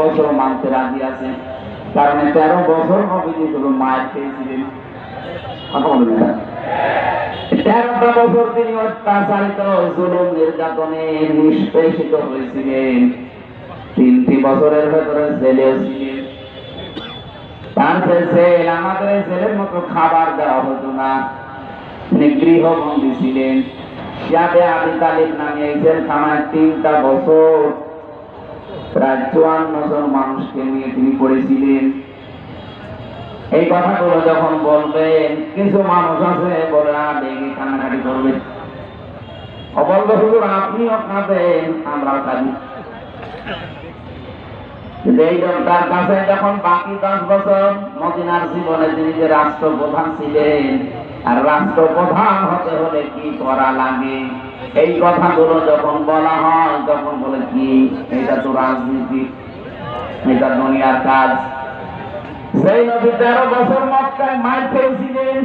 বছর মানতে রাজি আছে, কারণ 13 বছর নবীজি শুধু মায়ের খেয়েছিলেন। কথা বলবেন না? 13টা বছর তিনি অত্যাচারিত, জুলুম, নির্যাতনে নিষ্পেষিত হয়েছিলেন। 3টি বছরের ভেতরে জেলেও ছিলেন। তার ছেলে আমাদের ছেলের মতো খাবার দেওয়া হতো না, তিনি গৃহবন্দী ছিলেন। শিয়াবে আবি তালিব নামে এই জেলখানায় 3টা বছর প্রায় 54 জন মানুষকে নিয়ে তিনি পড়েছিলেন। এই কথাগুলো যখন বলবেন, কিছু মানুষ আছে বলে দেখে কান্নাকাটি করবে, বলবে হুজুর আপনিও কাঁদেন আমরাও কাঁদি। এই লোকটার কাছে যখন বাকি 10 বছর মদিনার জীবনে তিনি যে রাষ্ট্রপ্রধান ছিলেন, আর রাষ্ট্রপ্রধান হতে হলে কি করা লাগে এই কথাগুলো যখন বলা হয়, তখন বলে কি এটা তো রাজনীতি, এটা দুনিয়ার কাজ। সেই নবী 13 বছর মক্কায় মার খেয়েছিলেন,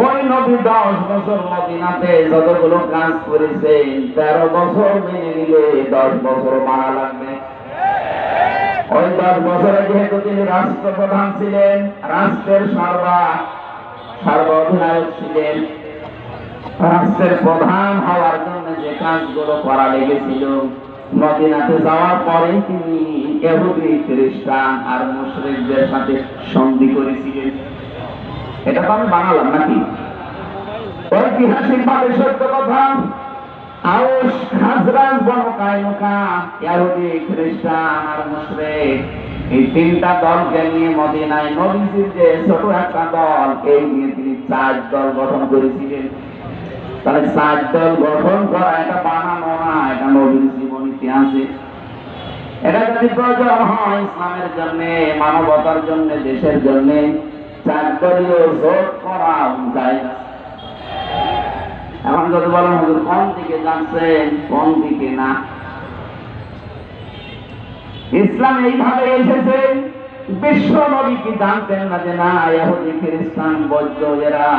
ওই নবী 10 বছর মদিনাতে যতগুলো কাজ করেছেন, 13 বছর মেনে নিলে 10 বছর মারা লাগবে। ওই 10 বছরে যেহেতু তিনি রাষ্ট্রপ্রধান ছিলেন, রাষ্ট্রের সর্বাধিনায়ক ছিলেন, রাষ্ট্রের প্রধান হওয়ার জন্য যে কাজগুলো করা লেগেছিল, মদিনাতে যাওয়ার পরে তিনি ইহুদি, খ্রিস্টান আর মুশরিকদের সাথে সন্ধি করেছিলেন। এটা তো আমি বানালাম নাকি? ঐতিহাসিক ভাবে সত্য কথা। আউস, খাজরাজ, বনু কায়নুকা, ইহুদি, খ্রিস্টান আর মুশরিক, এই 3টা দলকে নিয়ে মদিনায় নবীজির যে ছোট একটা দল, এই নিয়ে তিনি 4 দল গঠন করেছিলেন। তাহলে 4 দল গঠন করা এটা বানানো না, এটা নবীর জীবনীতে আছে। এটা যদি প্রয়োজন হয় ইসলামের জন্য, মানবতার জন্য, দেশের জন্য, 4 দলীয় জোট করা যায়। এখন যদি বলেন হুজুর কোন দিকে যাচ্ছেন, কোন দিকে না, ইসলাম এইভাবে এসেছে। বিশ্ব নবী কি জানতেন না যে না ইহুদি, খ্রিস্টান, বৌদ্ধ এরা,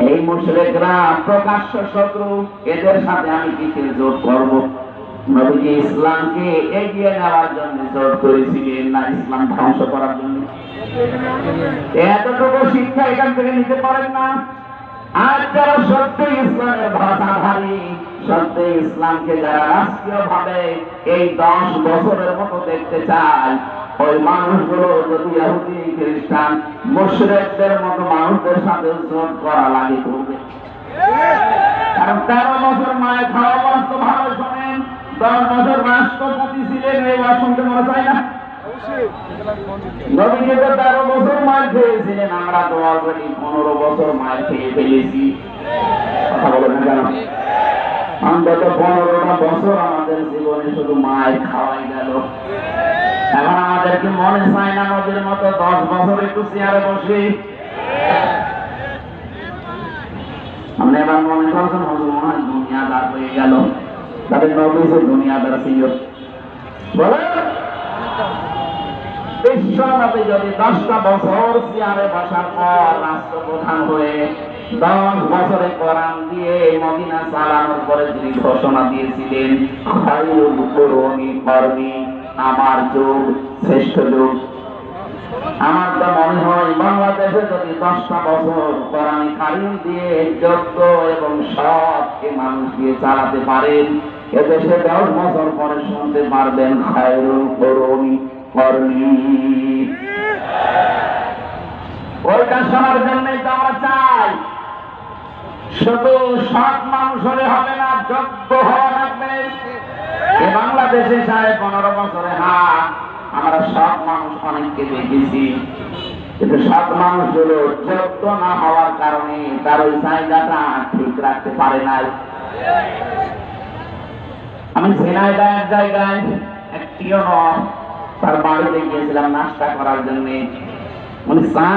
এই মুশরিকরা প্রকাশ্য শত্রু, এদের সাথে আমি কিসের জোট করব? নবীজি ইসলামকে এগিয়ে নেওয়ার জন্য জোট করেছিলেন, না ইসলাম ধ্বংস করার জন্য? এতটুকু শিক্ষা এখান থেকে নিতে পারেন না। আর যারা সত্য ইসলামের ভাষাধারী, সত্য ইসলামকে যারা রাষ্ট্রীয় ভাবে এই 10 বছরের মতো দেখতে চায়, ওই মানুষগুলো যদি ইহুদি, খ্রিস্টান, মুশরিকদের মতো মানুষদের সাথে জোট করা লাগে করবে। কারণ 13 বছর মায়ের খাওয়া বাস্তব ভালো শোনেন, 10 বছর রাষ্ট্রপতি ছিলেন, এই ওয়াজ শুনতে মনে চায় না? নবীজি তো 13 বছর মার খেয়েছিলেন, আমরা তো অলরেডি 15 বছর মার খেয়ে ফেলেছি। কথা বলেন না কেন? অন্তত 15টা বছর আমাদের জীবনে শুধু মায়ের খাওয়াই গেল। এখন আমাদেরকে মনে চায় না নবীর মতো 10 বছর একটু চেয়ারে বসে? আপনি এবার মনে করছেন হুজুর মনে হয় দুনিয়াদার হয়ে গেল, তাদের নবী যে দুনিয়াদার ছিল। বলেন বিশ্বনবী যদি 10টা বছর চেয়ারে বসার পর রাষ্ট্রপ্রধান হয়ে 10 বছরে কোরআন দিয়ে মদিনা চালানোর পরে তিনি ঘোষণা দিয়েছিলেন, খায়রুল কুরুনি করনি, আমার যুগ শ্রেষ্ঠ যুগ। আমার তো মনে হয় বাংলাদেশে যদি 10টা বছর কোরআন কারীম দিয়ে যোগ্য এবং সৎ মানুষ দিয়ে চালাতে পারেন, এদেশে 10 বছর পরে শুনতে পারবেন খায়রুল কুরুনি করনি। ওইটা শোনার জন্যই তো আমরা চাই। শুধু সৎ মানুষ হলে হবে না, যোগ্য হওয়া লাগবে। বাংলাদেশে 15.5 বছরে আমরা সৎ মানুষ অনেককে দেখেছি, কিন্তু সৎ মানুষগুলো যোগ্য না হওয়ার কারণে তার ওই জায়গাটা ঠিক রাখতে পারে নাই। আমি ঝিনাইদহ এক জায়গায় একটিও তার বাড়িতে গিয়েছিলাম নাস্তা করার জন্য, উনি চা